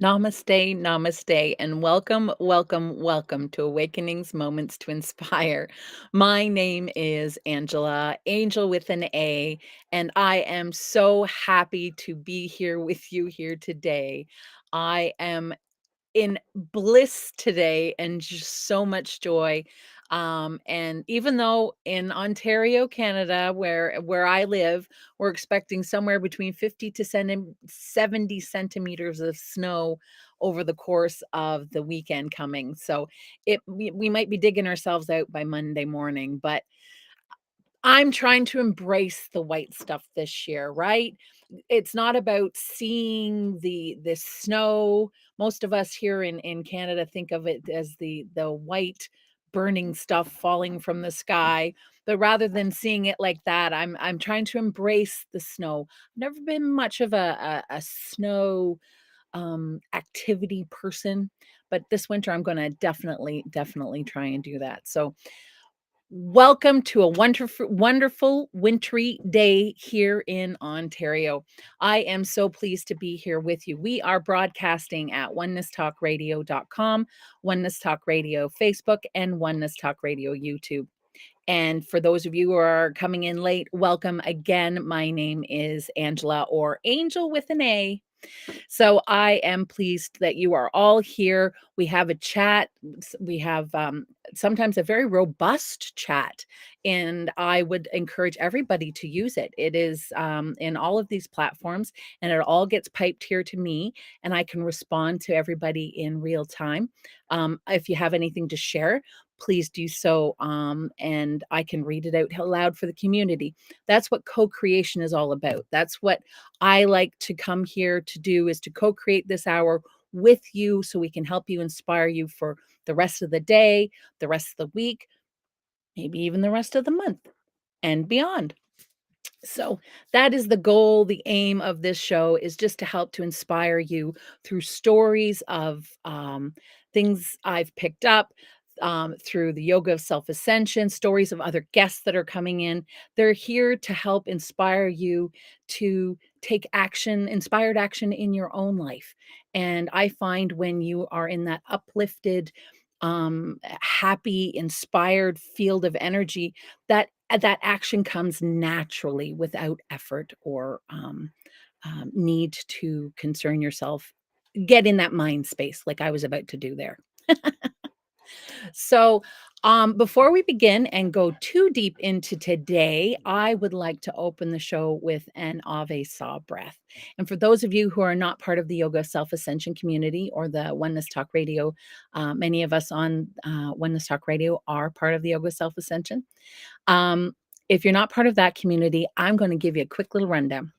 Namaste, namaste, and welcome, welcome, welcome to Awakenings Moments to Inspire. My name is Angela, Angel with an A, and I am so happy to be here with you here today. I am in bliss today and just so much joy. And even though in Ontario, Canada, where I live, we're expecting somewhere between 50 to 70 centimeters of snow over the course of the weekend coming. So we might be digging ourselves out by Monday morning, but I'm trying to embrace the white stuff this year, right? It's not about seeing the snow. Most of us here in Canada think of it as the white burning stuff falling from the sky, but rather than seeing it like that, I'm trying to embrace the snow. I've never been much of a snow activity person, but this winter I'm going to definitely try and do that. So welcome to a wonderful, wonderful wintry day here in Ontario. I am so pleased to be here with you. We are broadcasting at onenesstalkradio.com, Oneness Talk Radio Facebook, and Oneness Talk Radio YouTube. And for those of you who are coming in late, welcome again. My name is Angela, or Angel with an A. So I am pleased that you are all here. We have a chat. We have sometimes a very robust chat, and I would encourage everybody to use it. It is in all of these platforms, and it all gets piped here to me, and I can respond to everybody in real time. If you have anything to share, please do so, and I can read it out loud for the community. That's what co-creation is all about. That's what I like to come here to do, is to co-create this hour with you so we can help you, inspire you for the rest of the day, the rest of the week, maybe even the rest of the month and beyond. So that is the goal, the aim of this show, is just to help to inspire you through stories of things I've picked up, through the yoga of self-ascension, stories of other guests that are coming in. They're here to help inspire you to take action, inspired action in your own life. And I find when you are in that uplifted, happy, inspired field of energy, that that action comes naturally without effort or need to concern yourself. Get in that mind space like I was about to do there. So, before we begin and go too deep into today, I would like to open the show with an Ave Saw breath. And for those of you who are not part of the Yoga Self Ascension community or the Oneness Talk Radio, many of us on Oneness Talk Radio are part of the Yoga Self Ascension. If you're not part of that community, I'm going to give you a quick little rundown.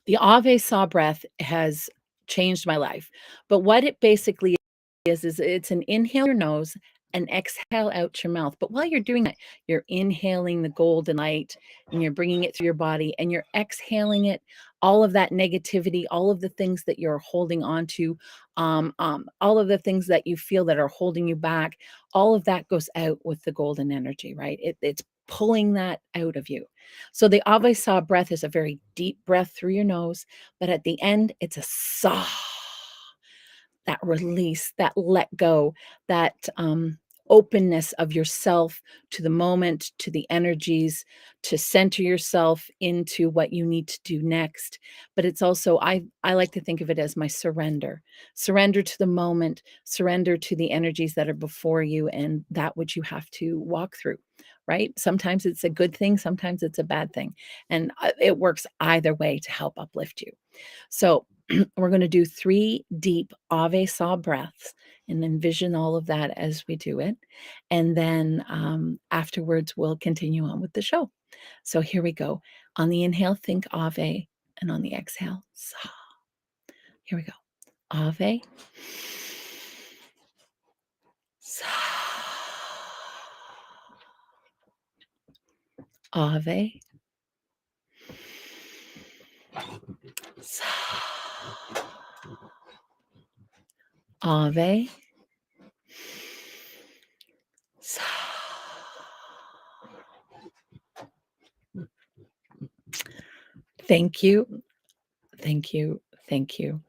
The Ave Saw breath has changed my life. But what it basically is it's an inhale your nose and exhale out your mouth. But while you're doing that, you're inhaling the golden light and you're bringing it through your body, and you're exhaling it, all of that negativity, all of the things that you're holding on to, all of the things that you feel that are holding you back, all of that goes out with the golden energy, right? It's pulling that out of you. So the Avesa breath is a very deep breath through your nose, but at the end, it's a saw, that release, that let go, that openness of yourself to the moment, to the energies, to center yourself into what you need to do next. But it's also, I like to think of it as my surrender. Surrender to the moment, surrender to the energies that are before you and that which you have to walk through. Right? Sometimes it's a good thing, sometimes it's a bad thing. And it works either way to help uplift you. So we're going to do 3 deep Ave Saw breaths and envision all of that as we do it. And then afterwards, we'll continue on with the show. So here we go. On the inhale, think Ave. And on the exhale, Saw. Here we go. Ave. Saw. Ave. Saw. Ave. Thank you. Thank you. Thank you.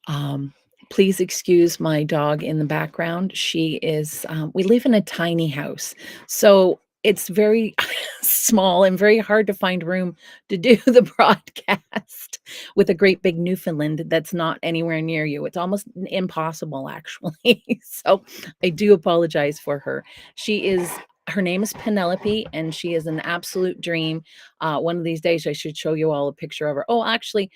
Um, Please excuse my dog in the background. She is, we live in a tiny house, so it's very small and very hard to find room to do the broadcast with a great big Newfoundland that's not anywhere near you. It's almost impossible, actually. So I do apologize for her. She is. Her name is Penelope, and she is an absolute dream. One of these days, I should show you all a picture of her. Oh, actually,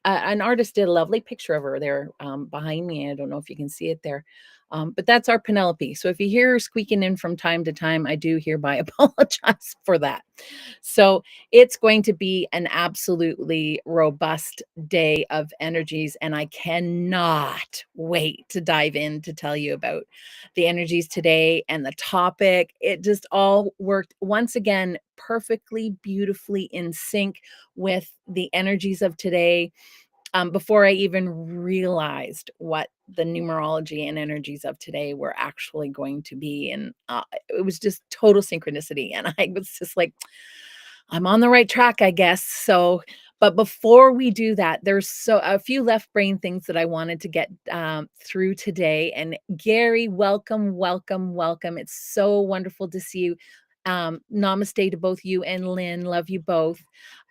an artist did a lovely picture of her there, behind me. I don't know if you can see it there. But that's our Penelope. So if you hear her squeaking in from time to time, I do hereby apologize for that. So it's going to be an absolutely robust day of energies, and I cannot wait to dive in to tell you about the energies today and the topic. It just all worked once again perfectly, beautifully in sync with the energies of today, before I even realized what the numerology and energies of today were actually going to be. And it was just total synchronicity. And I was just like, I'm on the right track, I guess. So, but before we do that, there's so a few left brain things that I wanted to get through today. And Gary, welcome, welcome, welcome. It's so wonderful to see you. Namaste to both you and Lynn. Love you both.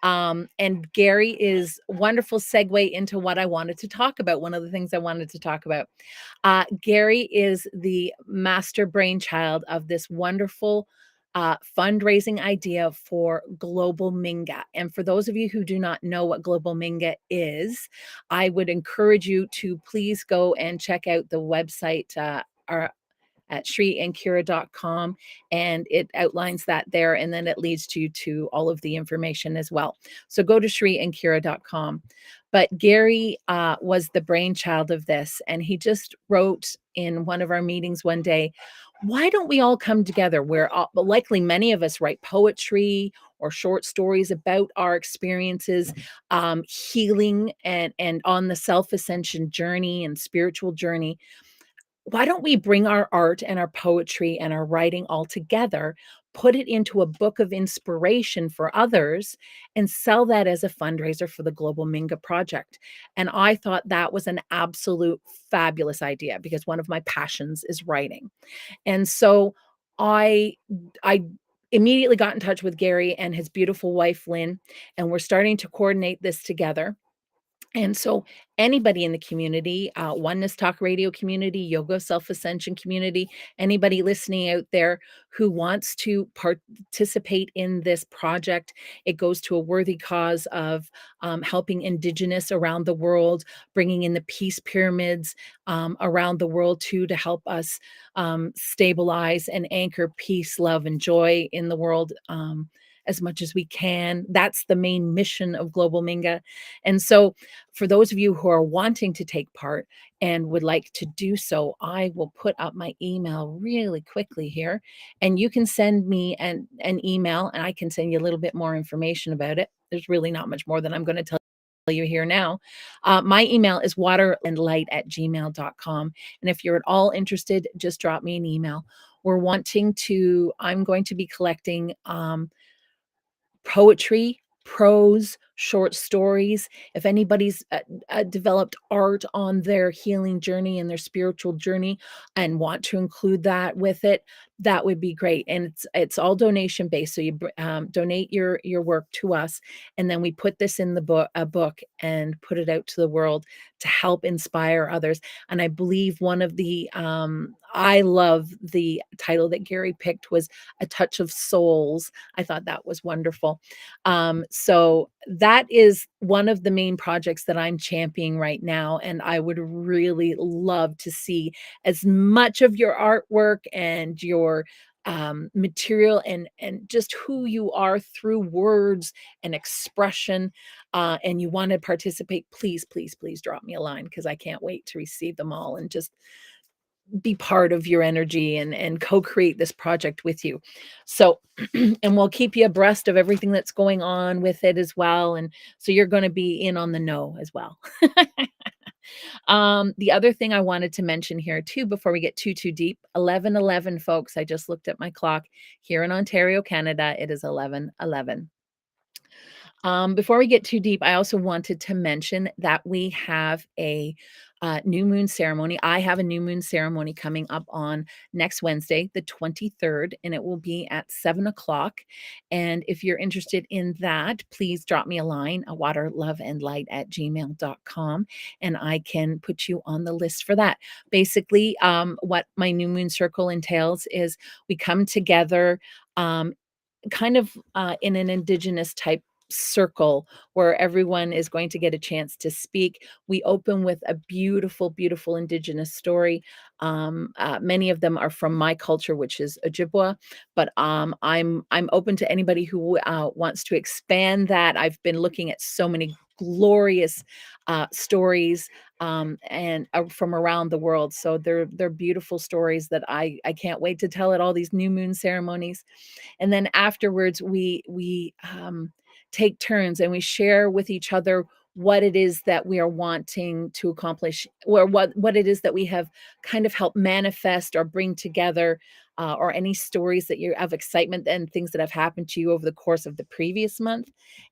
And Gary is wonderful segue into what I wanted to talk about. One of the things I wanted to talk about. Gary is the master brainchild of this wonderful fundraising idea for Global Minga. And for those of you who do not know what Global Minga is, I would encourage you to please go and check out the website. At shriankira.com, and it outlines that there, and then it leads you to all of the information as well. So go to shriankira.com. But Gary was the brainchild of this, and he just wrote in one of our meetings one day, why don't we all come together? Where likely many of us write poetry or short stories about our experiences, healing and on the self ascension journey and spiritual journey. Why don't we bring our art and our poetry and our writing all together, put it into a book of inspiration for others, and sell that as a fundraiser for the Global Minga Project? And I thought that was an absolute fabulous idea because one of my passions is writing. And so I I immediately got in touch with Gary and his beautiful wife Lynn, and we're starting to coordinate this together. And so anybody in the community, Oneness Talk Radio community, Yoga Self Ascension community, anybody listening out there who wants to participate in this project, it goes to a worthy cause of helping Indigenous around the world, bringing in the peace pyramids around the world too, to help us stabilize and anchor peace, love, and joy in the world. As much as we can. That's the main mission of Global Minga. And so, for those of you who are wanting to take part and would like to do so, I will put up my email really quickly here, and you can send me an email, and I can send you a little bit more information about it. There's really not much more than I'm going to tell you here now. My email is waterandlight@gmail.com. And if you're at all interested, just drop me an email. I'm going to be collecting poetry, prose, short stories. If anybody's developed art on their healing journey and their spiritual journey and want to include that with it, that would be great. And it's all donation based. So you donate your work to us, and then we put this in a book and put it out to the world to help inspire others. And I believe one of the I love the title that Gary picked was "A Touch of Souls." I thought that was wonderful. So that is one of the main projects that I'm championing right now. And I would really love to see as much of your artwork and your material and just who you are through words and expression, and you want to participate, please, please, please drop me a line because I can't wait to receive them all and just be part of your energy and co-create this project with you. So, and we'll keep you abreast of everything that's going on with it as well. And so you're going to be in on the know as well. The other thing I wanted to mention here too, before we get too deep, 11:11, folks. I just looked at my clock here in Ontario, Canada. It is 11:11. Before we get too deep, I also wanted to mention that we have a new moon ceremony. I have a new moon ceremony coming up on next Wednesday, the 23rd, and it will be at 7 o'clock. And if you're interested in that, please drop me a line, a waterloveandlight@gmail.com, and I can put you on the list for that. Basically, what my new moon circle entails is we come together. Um, kind of in an indigenous type circle where everyone is going to get a chance to speak. We open with a beautiful, beautiful indigenous story. Many of them are from my culture, which is Ojibwa, but I'm open to anybody who wants to expand that. I've been looking at so many glorious stories and from around the world. So they're beautiful stories that I can't wait to tell at all these new moon ceremonies. And then afterwards we take turns and we share with each other what it is that we are wanting to accomplish, or what it is that we have kind of helped manifest or bring together, or any stories that you have excitement and things that have happened to you over the course of the previous month,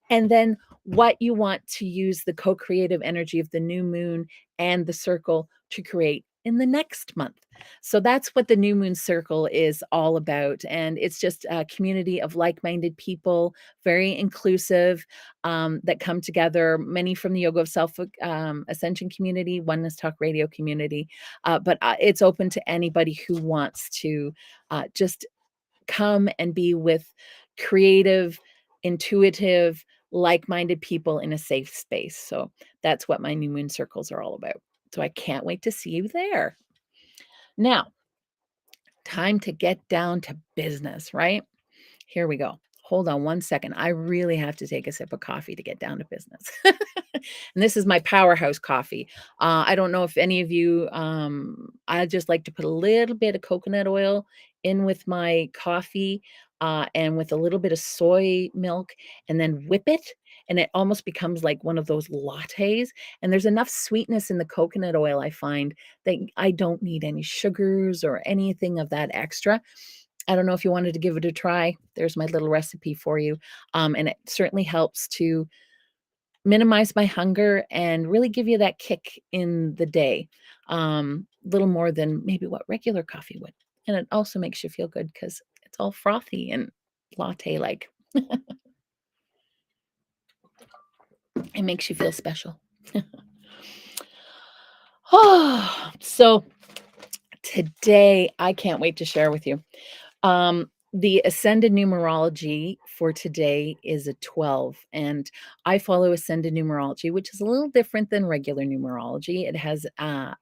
and then what you want to use the co-creative energy of the new moon and the circle to create in the next month. So that's what the New Moon Circle is all about. And it's just a community of like minded people, very inclusive, that come together, many from the Yoga of Self Ascension community, Oneness Talk Radio community. But it's open to anybody who wants to just come and be with creative, intuitive, like minded people in a safe space. So that's what my New Moon Circles are all about. So I can't wait to see you there. Now, time to get down to business, right? Here we go. Hold on one second. I really have to take a sip of coffee to get down to business. And this is my powerhouse coffee. I don't know if any of you, I just like to put a little bit of coconut oil in with my coffee, and with a little bit of soy milk, and then whip it. And it almost becomes like one of those lattes. And there's enough sweetness in the coconut oil, I find, that I don't need any sugars or anything of that extra. I don't know if you wanted to give it a try. There's my little recipe for you. And it certainly helps to minimize my hunger and really give you that kick in the day. Little more than maybe what regular coffee would. And it also makes you feel good because it's all frothy and latte like. It makes you feel special. Oh, so today I can't wait to share with you. The ascended numerology for today is a 12, and I follow ascended numerology, which is a little different than regular numerology. It has a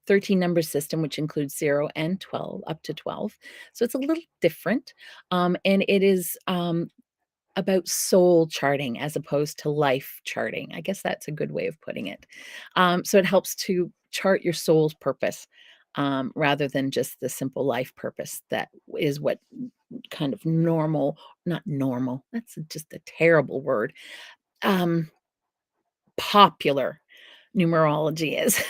13 number system, which includes 0 and 12, up to 12. So it's a little different. And it is about soul charting as opposed to life charting. I guess that's a good way of putting it. So it helps to chart your soul's purpose, rather than just the simple life purpose that is what kind of normal, not normal, that's just a terrible word, um, popular numerology is.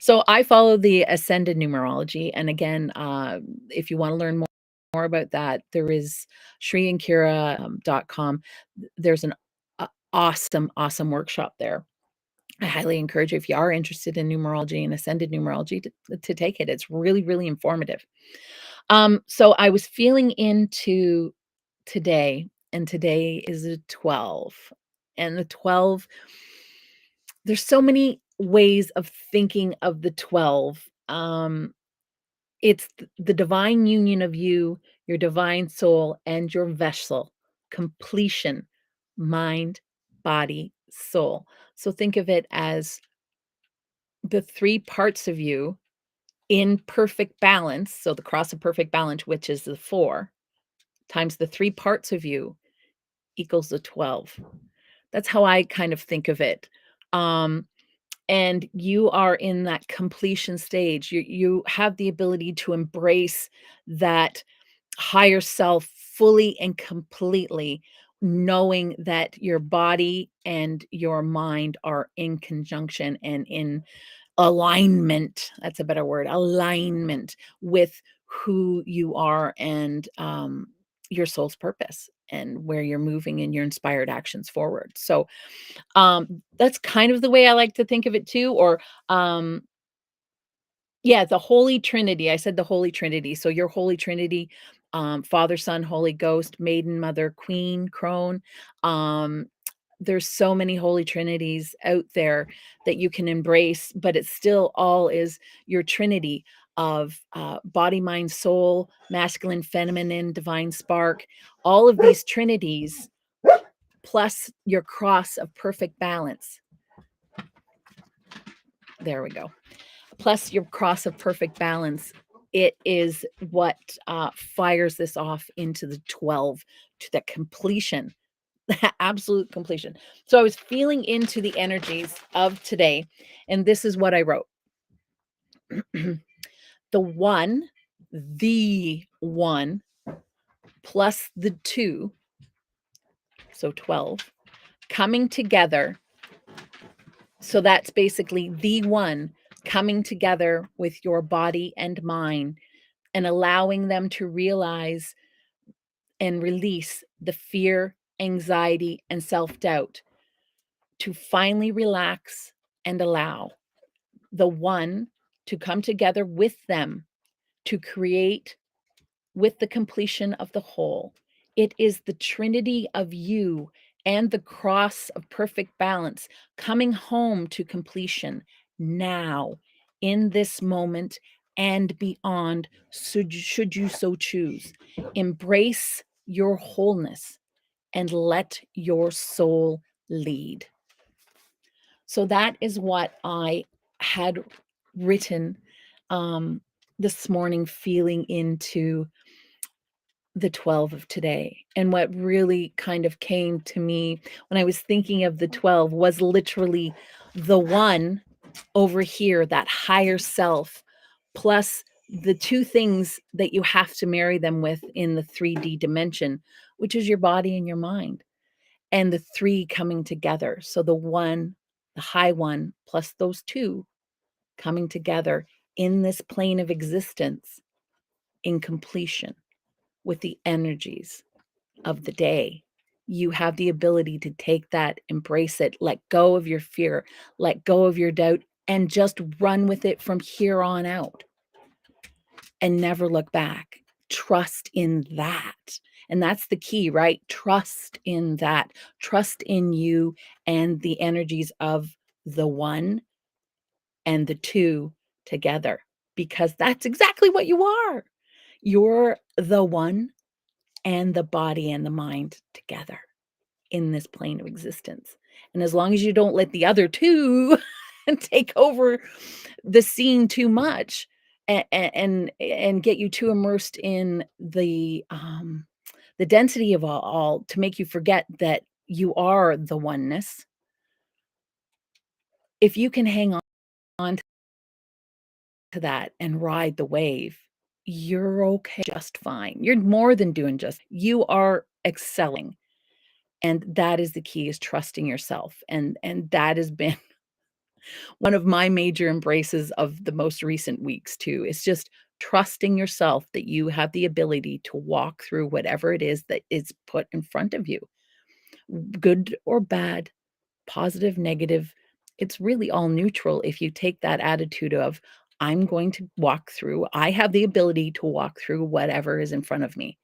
So I follow the ascended numerology. And again, if you want to learn more about that, there is shriankira.com. There's an awesome, awesome workshop there. I highly encourage you, if you are interested in numerology and ascended numerology, to take it. It's really, really informative. So I was feeling into today, and today is a 12. And the 12, there's so many ways of thinking of the 12. It's the divine union of you, your divine soul, and your vessel, completion, mind, body, soul. So think of it as the three parts of you in perfect balance. So the cross of perfect balance, which is the 4, times the three parts of you equals the 12. That's how I kind of think of it. Um, and you are in that completion stage. You have the ability to embrace that higher self fully and completely, knowing that your body and your mind are in conjunction and in alignment. That's a better word, alignment with who you are and your soul's purpose. and where you're moving in your inspired actions forward. So, that's kind of the way I like to think of it too, or, yeah, the Holy Trinity. I said the Holy Trinity. So your Holy Trinity, Father, Son, Holy Ghost, Maiden, Mother, Queen, Crone. Um, there's so many Holy Trinities out there that you can embrace, but it still all is your Trinity of body, mind, soul, masculine, feminine, divine spark. All of these Trinities plus your cross of perfect balance. There we go. Plus your cross of perfect balance, it is what fires this off into the 12, to the completion, absolute completion. So I was feeling into the energies of today, and this is what I wrote. The one plus the two, so 12, coming together. So that's basically the one coming together with your body and mind, and allowing them to realize and release the fear, anxiety, and self doubt, to finally relax and allow the one to come together with them to create with the completion of the whole. It is the trinity of you and the cross of perfect balance coming home to completion now, in this moment and beyond, should you so choose. Embrace your wholeness and let your soul lead. So that is what I had written this morning, feeling into the 12 of today. And what really kind of came to me when I was thinking of the 12 was literally the one over here, that higher self, plus the two things that you have to marry them with in the 3D dimension, which is your body and your mind, and the three coming together. So the one, the high one, plus those two coming together in this plane of existence in completion with the energies of the day. You have the ability to take that, embrace it, let go of your fear, let go of your doubt, and just run with it from here on out and never look back. Trust in that. And that's the key, right? Trust in that. Trust in you and the energies of the one and the two together, because that's exactly what you are. You're the one and the body and the mind together in this plane of existence. And as long as you don't let the other two take over the scene too much, and get you too immersed in the density of all to make you forget that you are the oneness. If you can hang on to that and ride the wave, you're okay, just fine. You're more than doing just. You are excelling. And that is the key, is trusting yourself. And that has been one of my major embraces of the most recent weeks too. It's just trusting yourself that you have the ability to walk through whatever it is that is put in front of you. Good or bad, positive, negative, it's really all neutral if you take that attitude of, I'm going to walk through, I have the ability to walk through whatever is in front of me,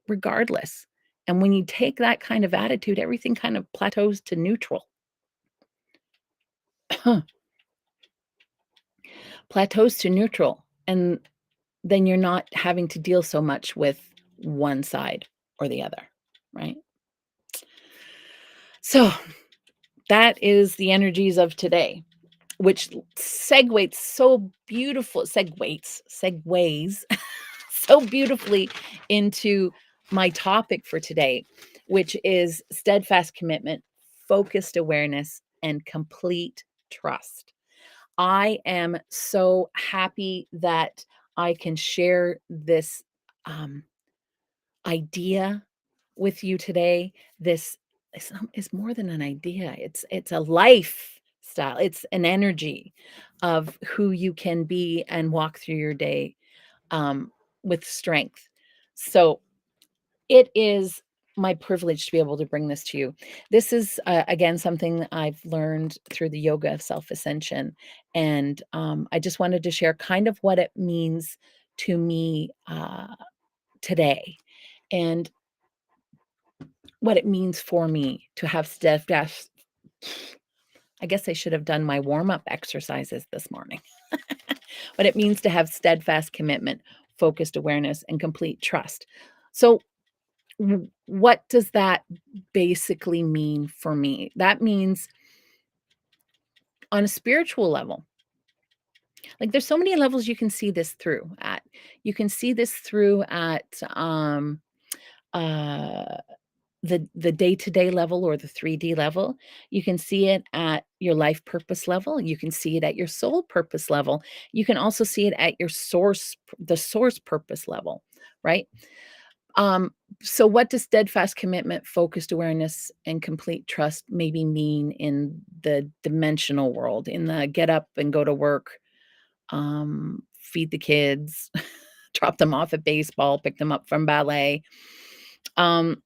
regardless. And when you take that kind of attitude, everything kind of plateaus to neutral. Plateaus to neutral. And then you're not having to deal so much with one side or the other, right? So that is the energies of today, which segues so beautiful, segues so beautifully into my topic for today, which is steadfast commitment, focused awareness, and complete trust. I am so happy that I can share this idea with you today. This is more than an idea. It's a lifestyle. It's an energy of who you can be and walk through your day with strength. So it is my privilege to be able to bring this to you. This is, again, something that I've learned through the yoga of self-ascension, and, I just wanted to share kind of what it means to me, today, and what it means for me to have steadfast. I guess I should have done my warm-up exercises this morning. What it means to have steadfast commitment, focused awareness, and complete trust. So, what does that basically mean for me? That means on a spiritual level, like there's so many levels you can see this through at. You can see this through at uh the day-to-day level or the 3D level. You can see it at your life purpose level. You can see it at your soul purpose level. You can also see it at your the source purpose level, right? Um, so what does steadfast commitment, focused awareness, and complete trust maybe mean in the dimensional world, in the get up and go to work, feed the kids, drop them off at baseball, pick them up from ballet? Um,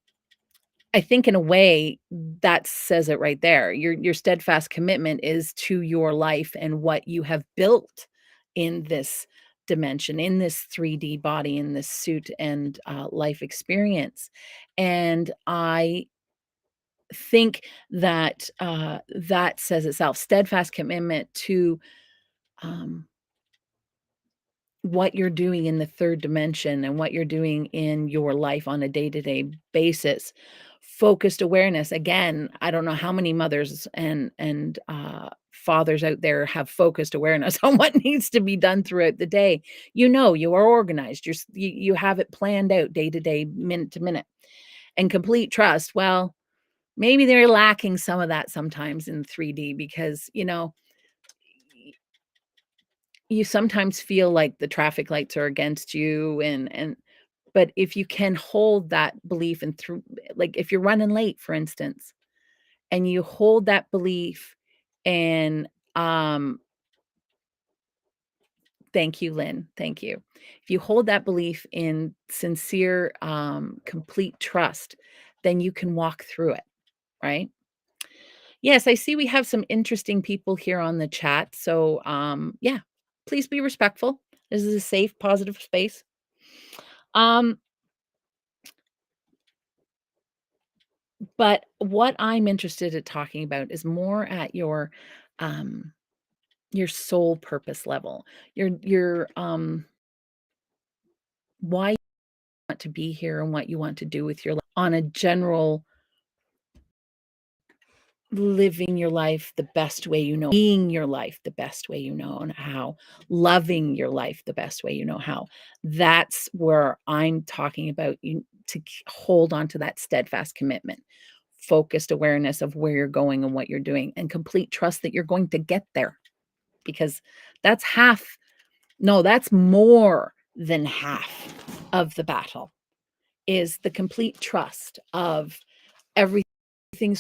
I think in a way that says it right there. Your steadfast commitment is to your life and what you have built in this dimension, in this 3D body, in this suit and, life experience. And I think that, that says itself. Steadfast commitment to, um what you're doing in the third dimension and what you're doing in your life on a day-to-day basis. Focused awareness, again, I don't know how many mothers and fathers out there have focused awareness on what needs to be done throughout the day. You know, you are organized, you have it planned out day to day, minute to minute. And complete trust, well, maybe they're lacking some of that sometimes in 3D because, you sometimes feel like the traffic lights are against you and but if you can hold that belief and through, like, if you're running late, for instance, and you hold that belief and, um thank you, Lynn, thank you. If you hold that belief in sincere, complete trust, then you can walk through it, right? Yes, I see we have some interesting people here on the chat, so, yeah, please be respectful. This is a safe, positive space. Um, but what I'm interested in talking about is more at your soul purpose level, your why you want to be here and what you want to do with your life on a general living your life the best way you know, being your life the best way you know and how, loving your life the best way you know how. That's where I'm talking about you to hold on to that steadfast commitment, focused awareness of where you're going and what you're doing, and complete trust that you're going to get there because that's half, no, that's more than half of the battle is the complete trust of everything's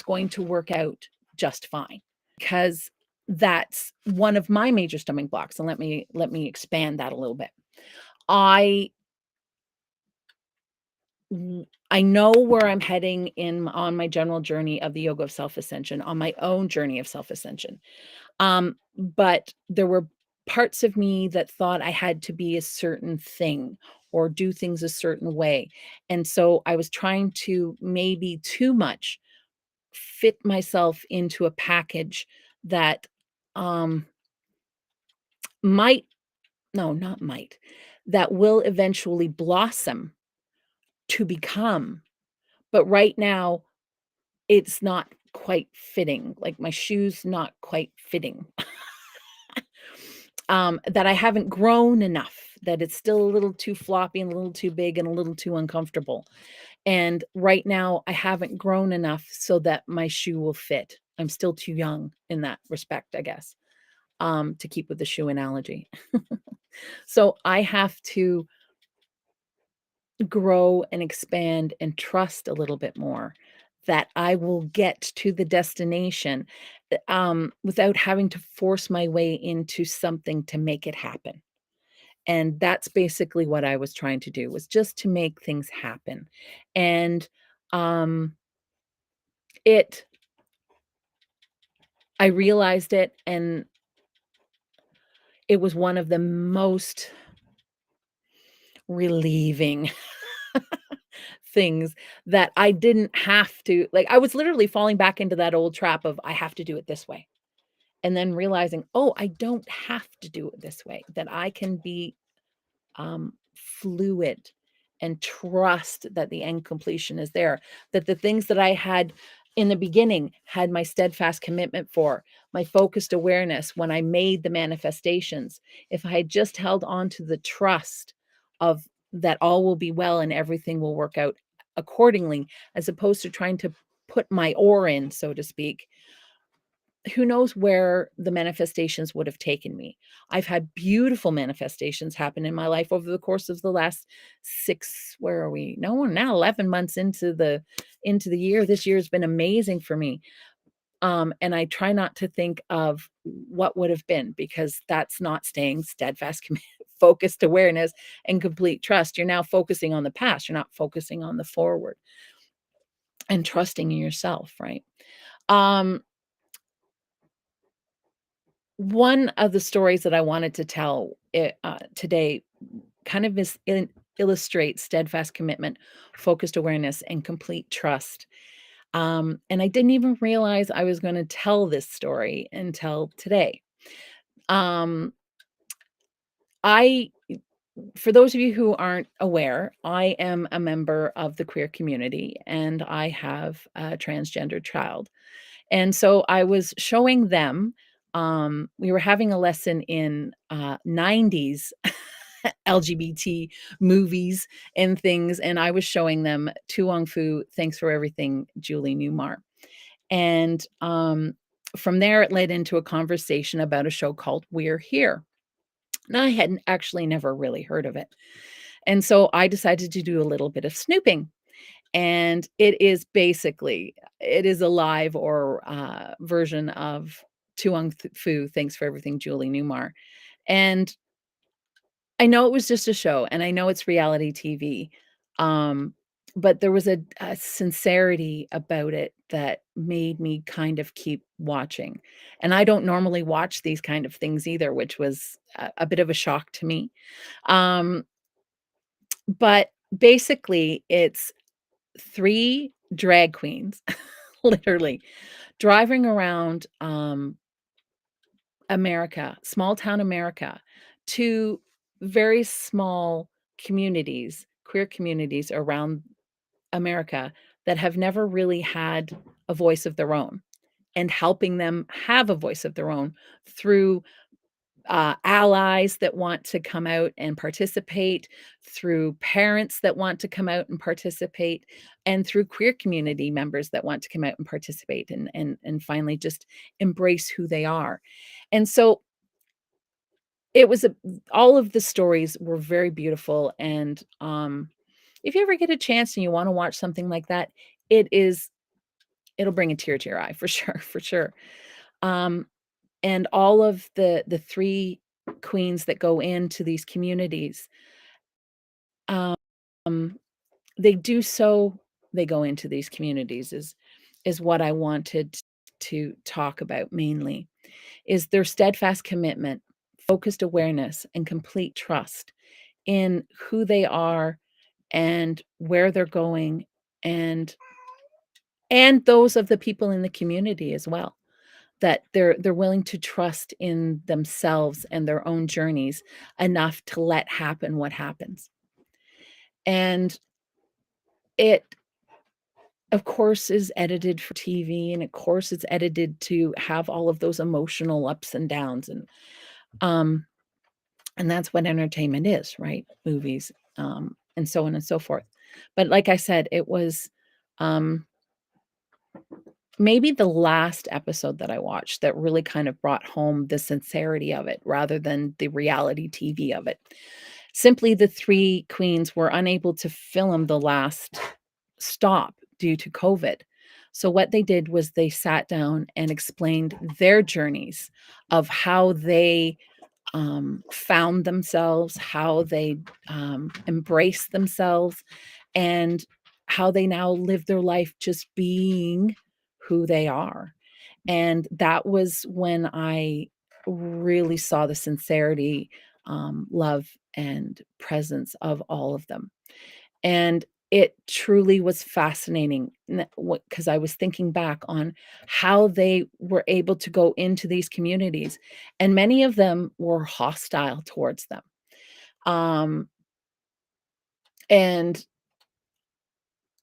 going to work out just fine because that's one of my major stumbling blocks, and let me expand that a little bit. I I know where I'm heading in on my general journey of the yoga of self-ascension, on my own journey of self-ascension. But there were parts of me that thought I had to be a certain thing or do things a certain way. And so I was trying to maybe too much fit myself into a package that um might, no, not might, that will eventually blossom to become. But right now it's not quite fitting. Like my shoes not quite fitting. That I haven't grown enough, that it's still a little too floppy and a little too big and a little too uncomfortable. And right now, I haven't grown enough so that my shoe will fit. I'm still too young in that respect, I guess, to keep with the shoe analogy. So I have to grow and expand and trust a little bit more that I will get to the destination, without having to force my way into something to make it happen. And that's basically what I was trying to do, was just to make things happen. And Um, it I realized it, and it was one of the most relieving things that I didn't have to like, I was literally falling back into that old trap of, "I have to do it this way," and then realizing, "Oh, I don't have to do it this way," that I can be fluid and trust that the end completion is there. That the things that I had in the beginning had my steadfast commitment for, my focused awareness when I made the manifestations. If I had just held on to the trust of that all will be well and everything will work out accordingly, as opposed to trying to put my oar in, so to speak, who knows where the manifestations would have taken me. I've had beautiful manifestations happen in my life over the course of the last 6 where are we? No, we're now 11 months into the year. This year has been amazing for me. And I try not to think of what would have been because that's not staying steadfast, focused awareness and complete trust. You're now focusing on the past. You're not focusing on the forward and trusting in yourself, right? Um, One of the stories that I wanted to tell today kind of illustrates steadfast commitment, focused awareness, and complete trust. And I didn't even realize I was going to tell this story until today. Um, I, for those of you who aren't aware, I am a member of the queer community and I have a transgender child. And so I was showing them, we were having a lesson in 90s LGBT movies and things, and I was showing them Tu Wong Fu, Thanks for Everything, Julie Newmar. And from there, it led into a conversation about a show called We're Here. And I had actually never really heard of it. And so I decided to do a little bit of snooping. And it is a live or version of Tu Wong Fu, Thanks for Everything, Julie Newmar. And I know it was just a show, and I know it's reality TV, um, but there was a sincerity about it that made me kind of keep watching, and I don't normally watch these kind of things either, which was a bit of a shock to me, um, but basically, it's 3 drag queens, literally, driving around, America, small town America, to very small communities, queer communities around America that have never really had a voice of their own, and helping them have a voice of their own through allies that want to come out and participate, through parents that want to come out and participate, and through queer community members that want to come out and participate and finally just embrace who they are. And so it was a all of the stories were very beautiful, and, if you ever get a chance and you wanna watch something like that, it is it'll bring a tear to your eye for sure, for sure. Um, and all of the 3 queens that go into these communities, um, they do so they go into these communities is what I wanted to talk about mainly, is their steadfast commitment, focused awareness, and complete trust in who they are and where they're going and those of the people in the community as well, that they're willing to trust in themselves and their own journeys enough to let happen what happens. And it, of course, is edited for TV, and of course, it's edited to have all of those emotional ups and downs, um, and that's what entertainment is, right? Movies, and so on and so forth. But like I said, it was, um, maybe the last episode that I watched that really kind of brought home the sincerity of it rather than the reality TV of it. Simply, the 3 queens were unable to film the last stop due to COVID. So what they did was they sat down and explained their journeys of how they found themselves, how they embraced themselves, and how they now live their life just being who they are. And that was when I really saw the sincerity, love, and presence of all of them. And it truly was fascinating because I was thinking back on how they were able to go into these communities, and many of them were hostile towards them. Um, and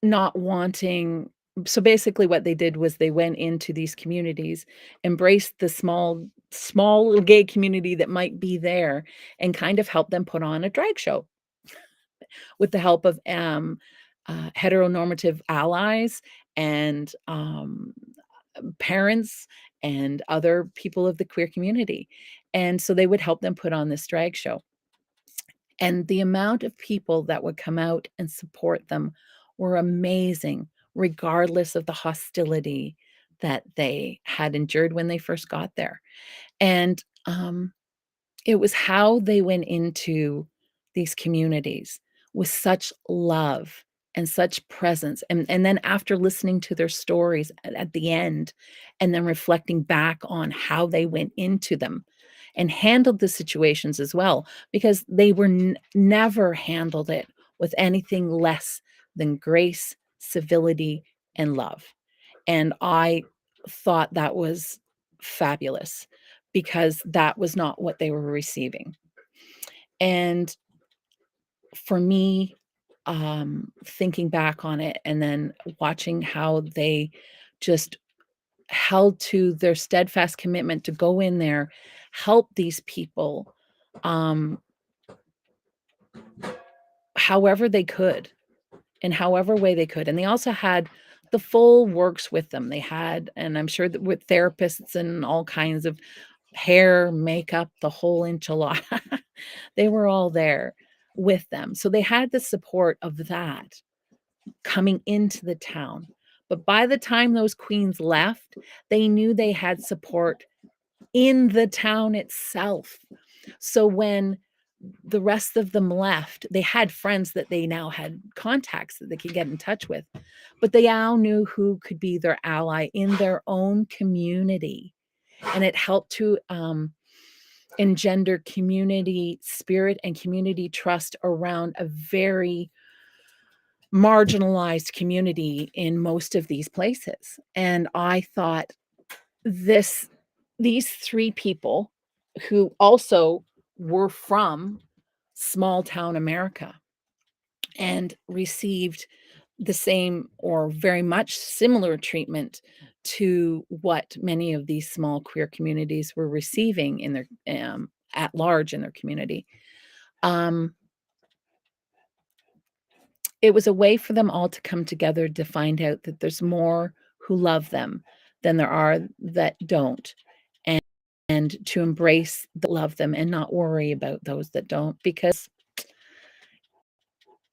not wanting so basically what they did was they went into these communities, embraced the small little gay community that might be there, and kind of helped them put on a drag show with the help of, heteronormative allies and, parents and other people of the queer community, and so they would help them put on this drag show. And the amount of people that would come out and support them were amazing, regardless of the hostility that they had endured when they first got there. And, it was how they went into these communities with such love and such presence, and then after listening to their stories at the end, and then reflecting back on how they went into them and handled the situations as well, because they were never handled it with anything less than grace, civility, and love. And I thought that was fabulous because that was not what they were receiving. And for me, thinking back on it and then watching how they just held to their steadfast commitment to go in there, help these people, um, however they could, in however way they could. And they also had the full works with them. They had, and I'm sure that with therapists and all kinds of hair, makeup, the whole enchilada. They were all there with them. So they had the support of that coming into the town. But by the time those queens left, they knew they had support in the town itself. So when the rest of them left, they had friends that they now had contacts that they could get in touch with, but they all knew who could be their ally in their own community. And it helped to engender community spirit and community trust around a very marginalized community in most of these places. And I thought this these 3 people who also were from small town America and received the same or very much similar treatment to what many of these small queer communities were receiving in their at large in their community. Um, it was a way for them all to come together to find out that there's more who love them than there are that don't, and to embrace that love them and not worry about those that don't, because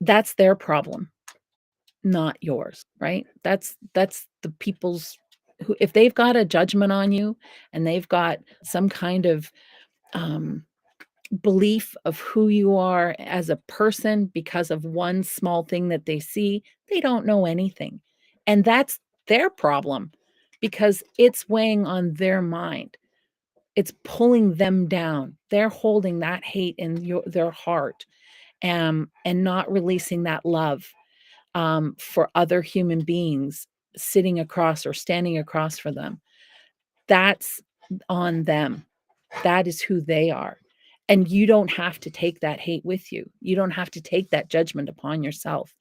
that's their problem, not yours, right? That's the people's who if they've got a judgment on you and they've got some kind of, um, belief of who you are as a person because of one small thing that they see, they don't know anything. And that's their problem because it's weighing on their mind. It's pulling them down. They're holding that hate in their heart, and not releasing that love, for other human beings sitting across or standing across for them. That's on them. That is who they are. And you don't have to take that hate with you. You don't have to take that judgment upon yourself.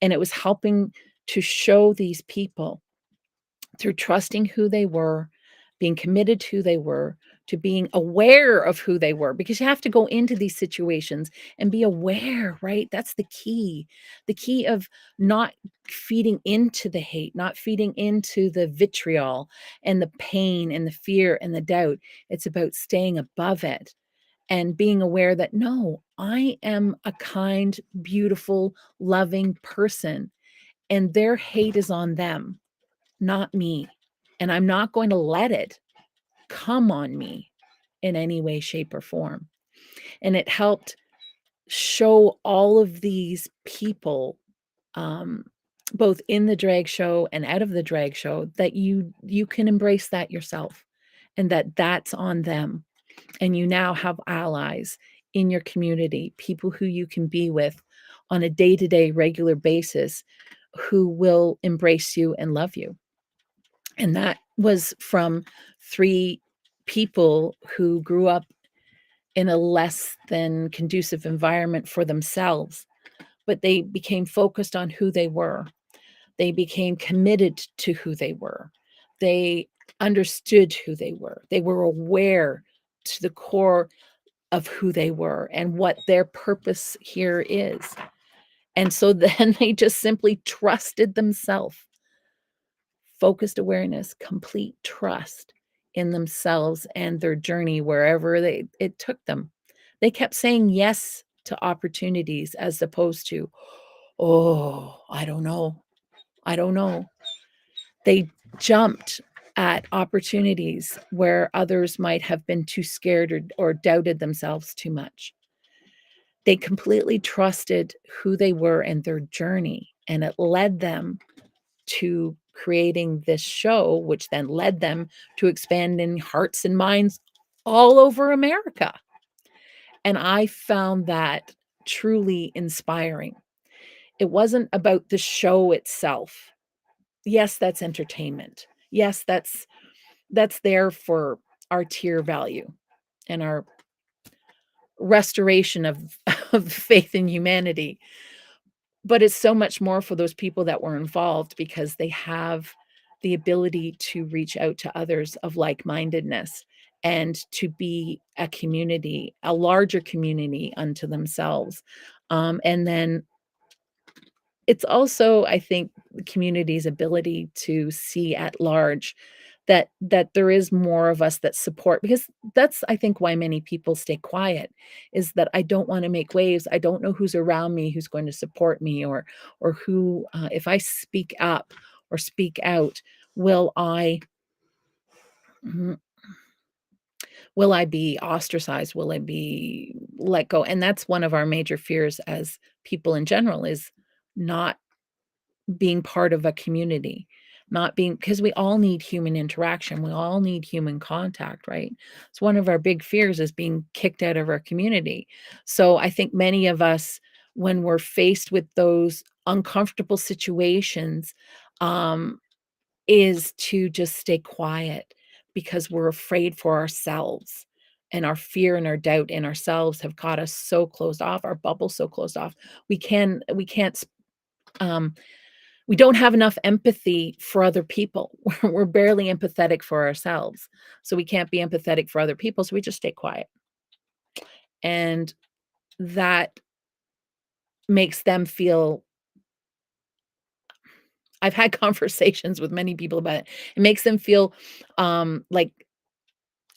And it was helping to show these people through trusting who they were, being committed to who they were, to being aware of who they were, because you have to go into these situations and be aware, right? That's the key. The key of not feeding into the hate, not feeding into the vitriol and the pain and the fear and the doubt. It's about staying above it and being aware that no, I am a kind, beautiful, loving person, and their hate is on them, not me. And I'm not going to let it come on me in any way, shape, or form. And it helped show all of these people, um, both in the drag show and out of the drag show, that you can embrace that yourself, and that that's on them. And you now have allies in your community, people who you can be with on a day-to-day regular basis, who will embrace you and love you. And that was from 3 people who grew up in a less than conducive environment for themselves, but they became focused on who they were. They became committed to who they were. They understood who they were. They were aware to the core of who they were and what their purpose here is. And so then they just simply trusted themselves. Focused awareness, complete trust in themselves and their journey wherever it took them. They kept saying yes to opportunities as opposed to, "Oh, I don't know. I don't know." They jumped at opportunities where others might have been too scared or doubted themselves too much. They completely trusted who they were and their journey, and it led them to creating this show, which then led them to expanding hearts and minds all over America. And I found that truly inspiring. It wasn't about the show itself. Yes, that's entertainment. Yes, that's there for our tier value and our restoration of of faith in humanity. But it's so much more for those people that were involved because they have the ability to reach out to others of like-mindedness and to be a community, a larger community unto themselves. And then it's also, I think, the community's ability to see at large that there is more of us that support, because that's, I think, why many people stay quiet, is that I don't wanna make waves. I don't know who's around me who's going to support me, or who, if I speak up or speak out, will I mhm, will I be ostracized? Will I be let go? And that's one of our major fears as people in general, is not being part of a community, not being, because we all need human interaction, we all need human contact, right? It's one of our big fears, is being kicked out of our community. So I think many of us, when we're faced with those uncomfortable situations, um, is to just stay quiet because we're afraid for ourselves. And our fear and our doubt in ourselves have got us so closed off, our bubble so closed off. We can't um, we don't have enough empathy for other people. We're barely empathetic for ourselves. So we can't be empathetic for other people, so we just stay quiet. And that makes them feel, I've had conversations with many people about it. It makes them feel, like,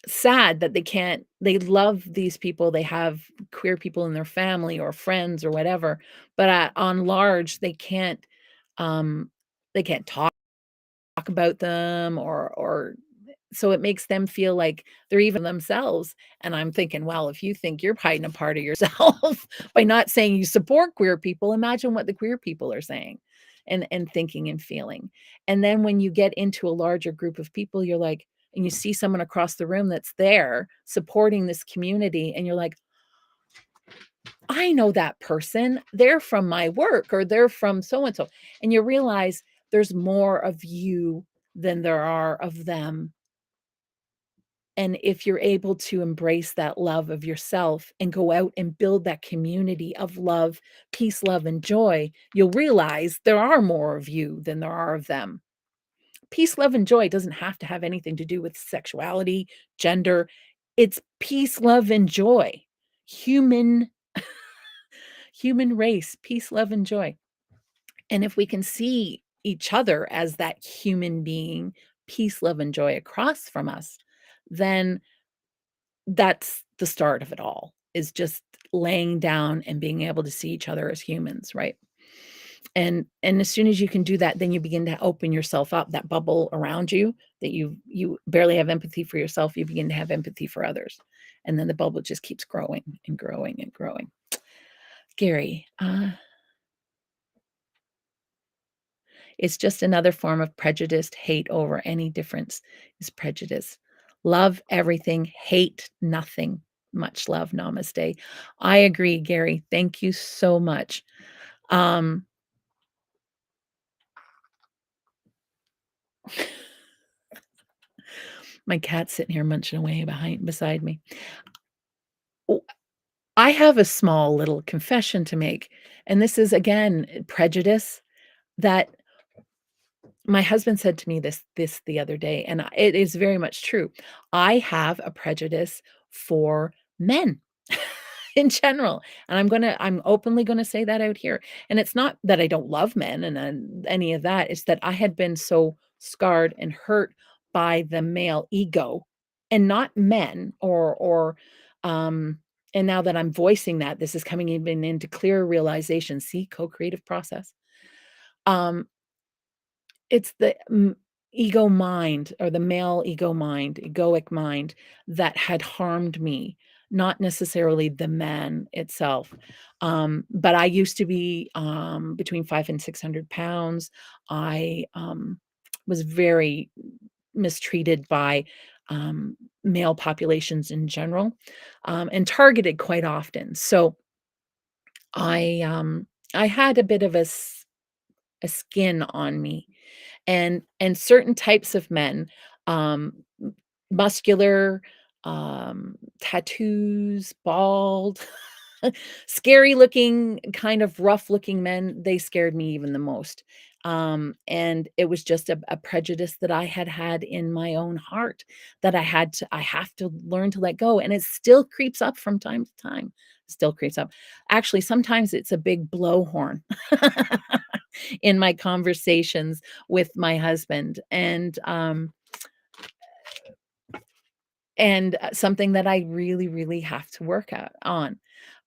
sad that they love these people, they have queer people in their family or friends or whatever, but, on large, um, they can't talk about them, or so it makes them feel like they're even themselves. And I'm thinking, well, if you think you're hiding a part of yourself by not saying you support queer people, imagine what the queer people are saying and thinking and feeling. And then when you get into a larger group of people, you're like, and you see someone across the room that's there supporting this community, and you're like, I know that person. They're from my work, or they're from so and so. And you realize there's more of you than there are of them. And if you're able to embrace that love of yourself and go out and build that community of love, peace, love, and joy, you'll realize there are more of you than there are of them. Peace, love, and joy doesn't have to have anything to do with sexuality, gender. It's peace, love, and joy. Human human race, peace, love, and joy. And if we can see each other as that human being, peace, love, and joy across from us, then that's the start of it all, is just laying down and being able to see each other as humans, right? And as soon as you can do that, then you begin to open yourself up, that bubble around you that you barely have empathy for yourself, you begin to have empathy for others. And then the bubble just keeps growing and growing and growing. Gary, It's just another form of prejudice, hate over any difference is prejudice. Love everything, hate nothing. Much love, namaste. I agree, Gary. Thank you so much. Um, my cat's sitting here munching away beside me. Oh, I have a small little confession to make, and this is again prejudice that my husband said to me this the other day, and it is very much true. I have a prejudice for men in general, and I'm openly gonna say that out here. And it's not that I don't love men and any of that, it's that I had been so scarred and hurt by the male ego, and not men um and now that I'm voicing that, this is coming even into clearer realization. See, co-creative process. Um, it's the ego mind or the male ego mind, egoic mind that had harmed me, not necessarily the man itself. But I used to be between 5 and 600 pounds. I was very mistreated by male populations in general, and targeted quite often. So I had a bit of a skin on me, and certain types of men, m muscular, tattoos, bald, scary looking, kind of rough looking men, they scared me even the most. And it was just a prejudice that I had had in my own heart that I have to learn to let go, and it still creeps up from time to time, still creeps up. Actually, sometimes it's a big blowhorn in my conversations with my husband, and something that I really, really have to work out on.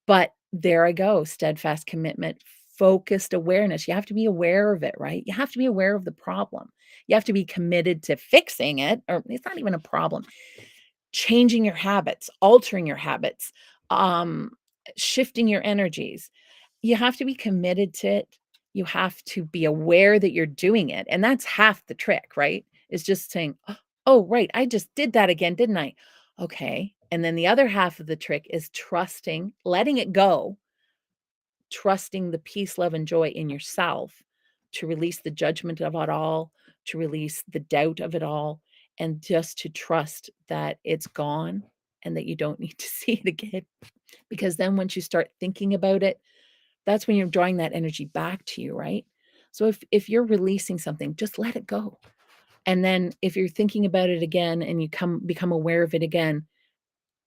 But there I go, steadfast commitment, focused awareness. You have to be aware of it, right? You have to be aware of the problem. You have to be committed to fixing it, or it's not even a problem. Changing your habits, altering your habits, um, shifting your energies. You have to be committed to it. You have to be aware that you're doing it, and that's half the trick, right? Is just saying, "Oh, right, I just did that again, didn't I? Okay." And then the other half of the trick is trusting, letting it go, trusting the peace, love, and joy in yourself to release the judgment of it all, to release the doubt of it all, and just to trust that it's gone and that you don't need to see it again. Because then once you start thinking about it, that's when you're drawing that energy back to you, right? So if you're releasing something, just let it go. And then if you're thinking about it again and you become aware of it again,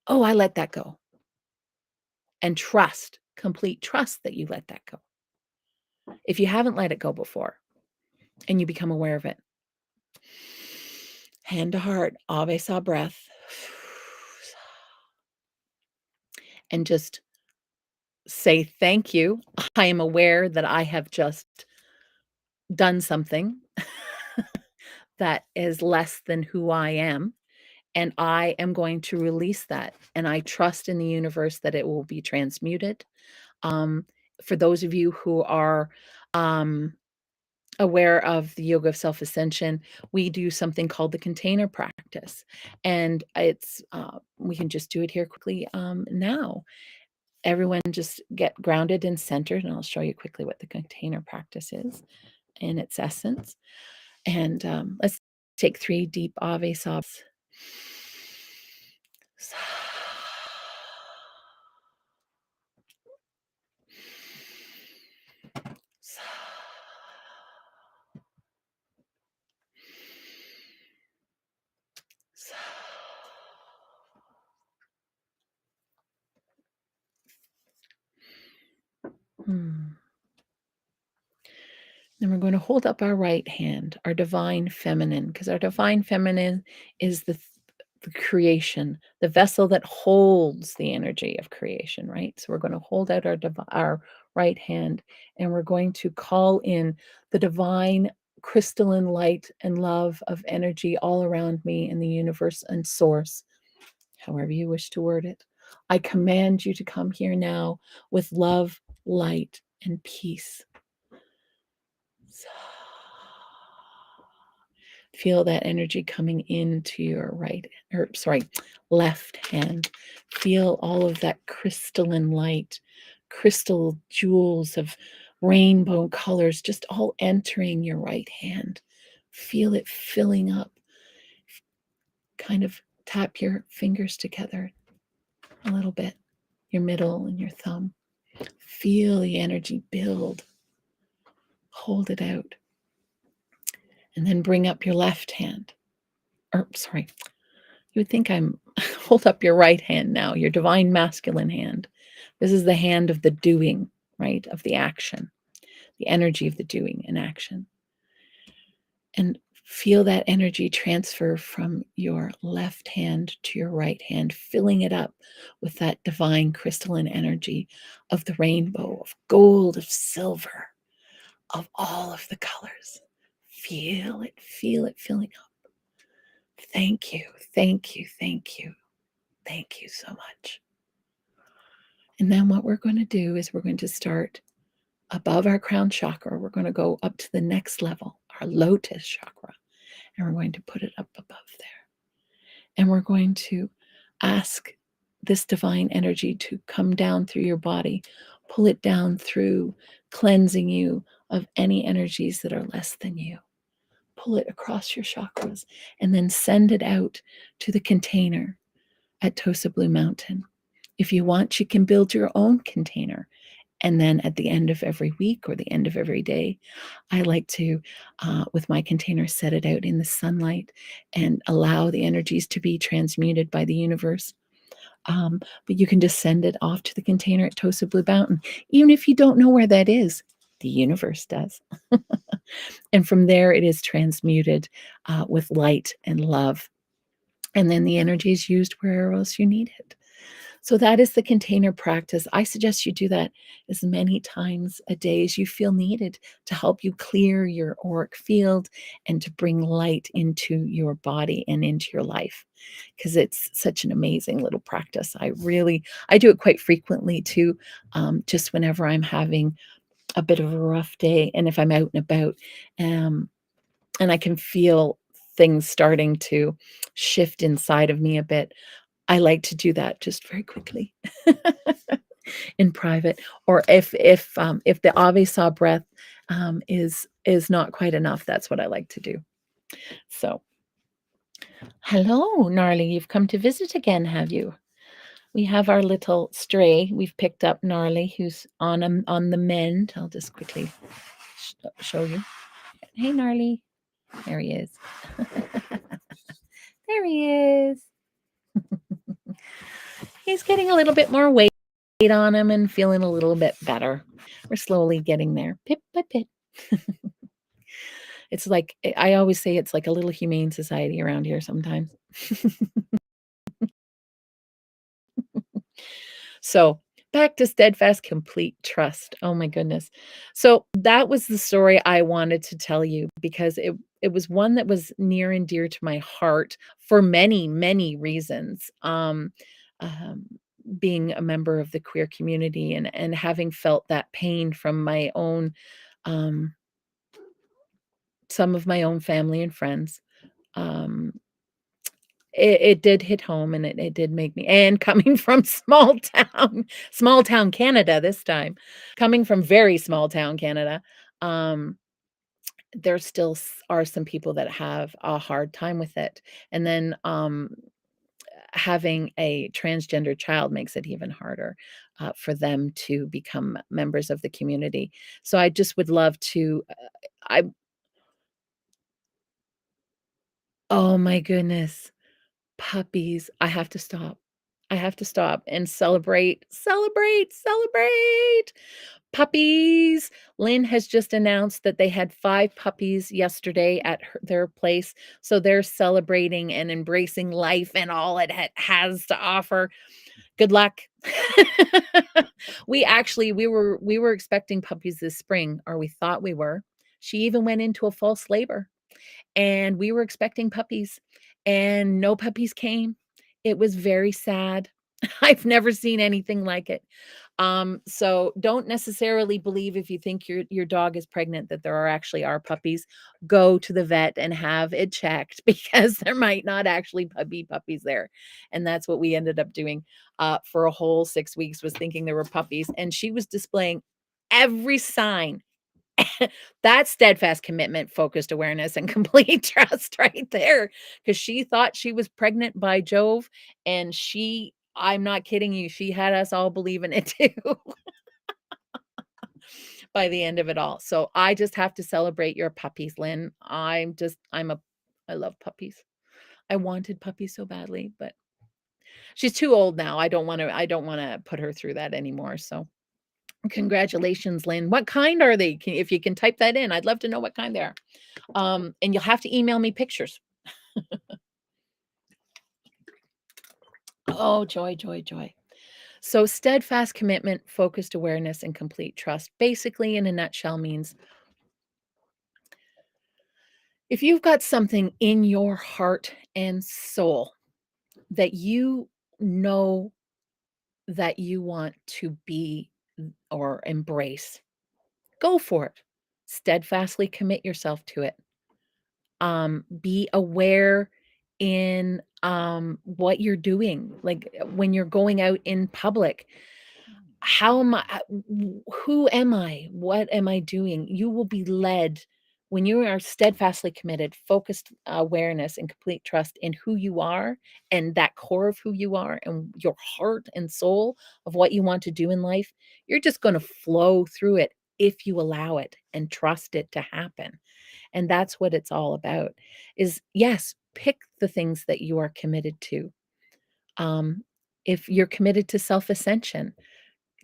oh, I let that go. And trust, complete trust that you let that go. If you haven't let it go before and you become aware of it, hand to heart, ave saw breath, and just say thank you. I am aware that I have just done something that is less than who I am, and I am going to release that. And I trust in the universe that it will be transmuted. Um, for those of you who are um, aware of the yoga of self ascension, we do something called the container practice. And we can just do it here quickly now. Everyone just get grounded and centered, and I'll show you quickly what the container practice is in its essence. And let's take 3 deep ave sobs. Hmm. Then we're going to hold up our right hand, our divine feminine, because our divine feminine is the creation, the vessel that holds the energy of creation, right? So we're going to hold out our right hand, and we're going to call in the divine crystalline light and love of energy all around me in the universe and source, however you wish to word it. I command you to come here now with love, light, and peace. Feel that energy coming into your right, or sorry, left hand. Feel all of that crystalline light, crystal jewels of rainbow colors just all entering your right hand. Feel it filling up. Kind of tap your fingers together a little bit, your middle and your thumb. Feel the energy build. Hold it out. And then bring up your left hand. Or, sorry, you would think I'm hold up your right hand now, your divine masculine hand. This is the hand of the doing, right? Of the action, the energy of the doing and action. And feel that energy transfer from your left hand to your right hand, filling it up with that divine crystalline energy of the rainbow, of gold, of silver, of all of the colors. Feel it filling up. Thank you, thank you, thank you. Thank you so much. And then what we're going to do is we're going to start above our crown chakra. We're going to go up to the next level, our lotus chakra, and we're going to put it up above there. And we're going to ask this divine energy to come down through your body, pull it down through, cleansing you of any energies that are less than you. Pull it across your chakras and then send it out to the container at Tosa Blue Mountain. If you want, you can build your own container. And then at the end of every week or the end of every day, I like to, with my container, set it out in the sunlight and allow the energies to be transmuted by the universe. But you can just send it off to the container at Tosa Blue Mountain. Even if you don't know where that is, the universe does. And from there, it is transmuted with light and love. And then the energy is used wherever else you need it. So that is the container practice. I suggest you do that as many times a day as you feel needed to help you clear your auric field and to bring light into your body and into your life, because it's such an amazing little practice. I do it quite frequently too, just whenever I'm having a bit of a rough day and if I'm out and about, and I can feel things starting to shift inside of me a bit. I like to do that just very quickly in private, or if the Ave Saw breath is not quite enough, that's what I like to do. So, hello, Gnarly. You've come to visit again, have you? We have our little stray. We've picked up Gnarly, who's on the mend. I'll just quickly show you. Hey, Gnarly. There he is. There he is. He's getting a little bit more weight on him and feeling a little bit better. We're slowly getting there, pip by pip. It's like, I always say it's like a little humane society around here sometimes. So back to Steadfast Complete Trust. Oh my goodness. So that was the story I wanted to tell you because it was one that was near and dear to my heart for many, many reasons. Um, Being a member of the queer community and having felt that pain from my own, um, some of my own family and friends. Um, it did hit home and it did make me, and coming from small town Canada this time, coming from very small town Canada, um, there still are some people that have a hard time with it. And then having a transgender child makes it even harder for them to become members of the community. So I just would love to, I, oh my goodness. Puppies. I have to stop. I have to stop and celebrate, celebrate, celebrate. Puppies. Lynn has just announced that they had 5 puppies yesterday at their place. So they're celebrating and embracing life and all it has to offer. Good luck. We were expecting puppies this spring, or we thought we were. She even went into a false labor and we were expecting puppies and no puppies came. It was very sad. I've never seen anything like it. So don't necessarily believe if you think your dog is pregnant that there actually are puppies. Go to the vet and have it checked because there might not actually be puppies there. And that's what we ended up doing for a whole 6 weeks, was thinking there were puppies. And she was displaying every sign. That's steadfast commitment, focused awareness, and complete trust right there, because she thought she was pregnant by Jove, and I'm not kidding you, she had us all believing it too by the end of it all. So I just have to celebrate your puppies, Lynn. I love puppies. I wanted puppies so badly, but she's too old now. I don't wanna put her through that anymore, so congratulations, Lynn. What kind are they? If you can type that in, I'd love to know what kind they are. And you'll have to email me pictures. Oh, joy, joy, joy. So, steadfast commitment, focused awareness, and complete trust, basically, in a nutshell, means if you've got something in your heart and soul that you know that you want to be or embrace, go for it. Steadfastly commit yourself to it. Be aware in what you're doing, like when you're going out in public. How am I? Who am I? What am I doing? You will be led when you are steadfastly committed, focused awareness, and complete trust in who you are and that core of who you are and your heart and soul of what you want to do in life. You're just going to flow through it if you allow it and trust it to happen. And that's what it's all about. Is, yes, pick the things that you are committed to. Um, if you're committed to self ascension,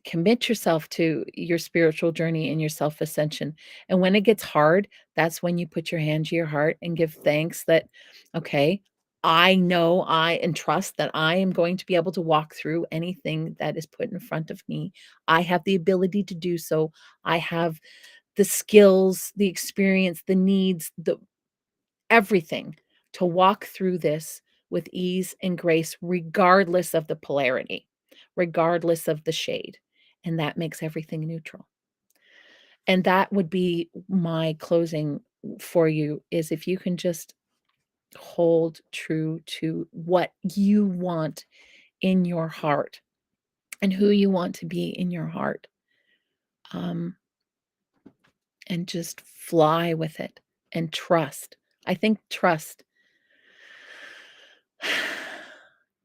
commit yourself to your spiritual journey and your self ascension. And when it gets hard, that's when you put your hand to your heart and give thanks that, okay, I know I and trust that I am going to be able to walk through anything that is put in front of me. I have the ability to do so. I have the skills, the experience, the needs, the everything to walk through this with ease and grace, regardless of the polarity, regardless of the shade. And that makes everything neutral. And that would be my closing for you, is if you can just hold true to what you want in your heart and who you want to be in your heart, um, and just fly with it and trust. I think trust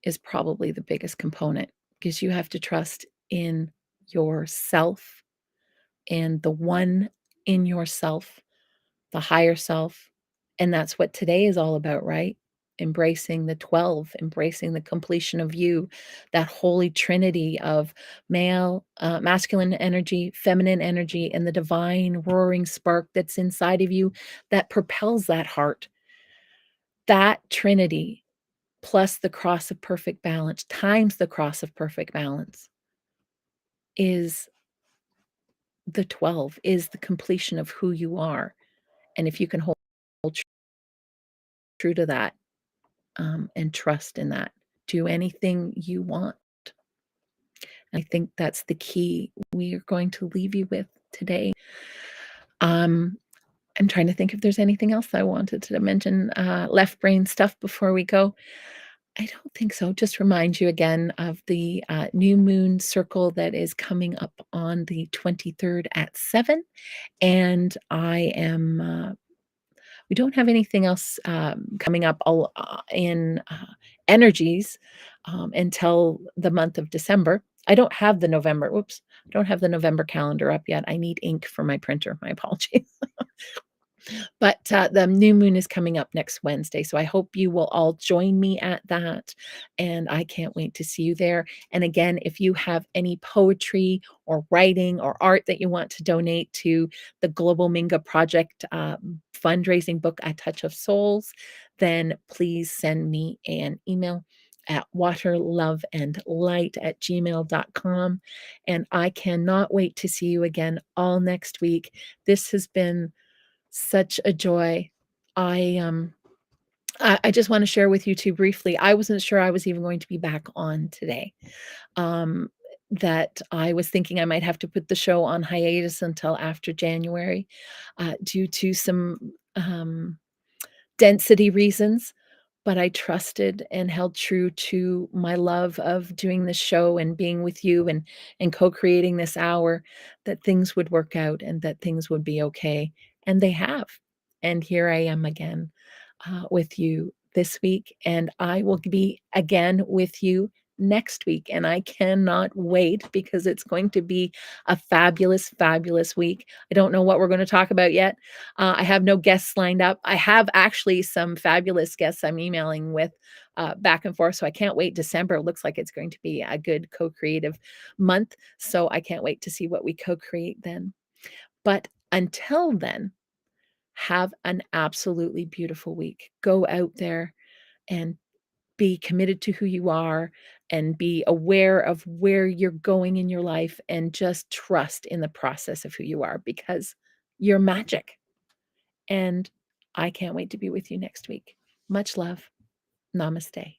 is probably the biggest component, because you have to trust in yourself and the one in yourself, the higher self. And that's what today is all about, right? Embracing the 12, embracing the completion of you, that holy trinity of masculine energy, feminine energy, and the divine roaring spark that's inside of you that propels that heart. That trinity plus the cross of perfect balance times the cross of perfect balance is the 12, is the completion of who you are. And if you can hold true to that, and trust in that, do anything you want. I think that's the key we are going to leave you with today. Um, I'm trying to think if there's anything else I wanted to mention, left brain stuff before we go. I don't think so. Just remind you again of the new moon circle that is coming up on the 23rd at 7. And we don't have anything else coming up in energies until the month of December. I don't have the November, whoops, I don't have the November calendar up yet. I need ink for my printer. My apologies. But, the new moon is coming up next Wednesday, so I hope you will all join me at that, and I can't wait to see you there. And again, if you have any poetry or writing or art that you want to donate to the Global Minga Project, fundraising book, A Touch of Souls, then please send me an email at waterloveandlight@gmail.com, and I cannot wait to see you again all next week. This has been such a joy. I, um, I just wanna share with you too briefly, I wasn't sure I was even going to be back on today. Um, that I was thinking I might have to put the show on hiatus until after January, due to some, density reasons, but I trusted and held true to my love of doing this show and being with you and co-creating this hour, that things would work out and that things would be okay, and they have. And here I am again, with you this week, and I will be again with you next week. And I cannot wait because it's going to be a fabulous, fabulous week. I don't know what we're going to talk about yet. I have no guests lined up. I have actually some fabulous guests I'm emailing with back and forth. So I can't wait. December looks like it's going to be a good co creative month. So I can't wait to see what we co create then. But until then, have an absolutely beautiful week. Go out there and be committed to who you are and be aware of where you're going in your life and just trust in the process of who you are because you're magic. And I can't wait to be with you next week. Much love. Namaste.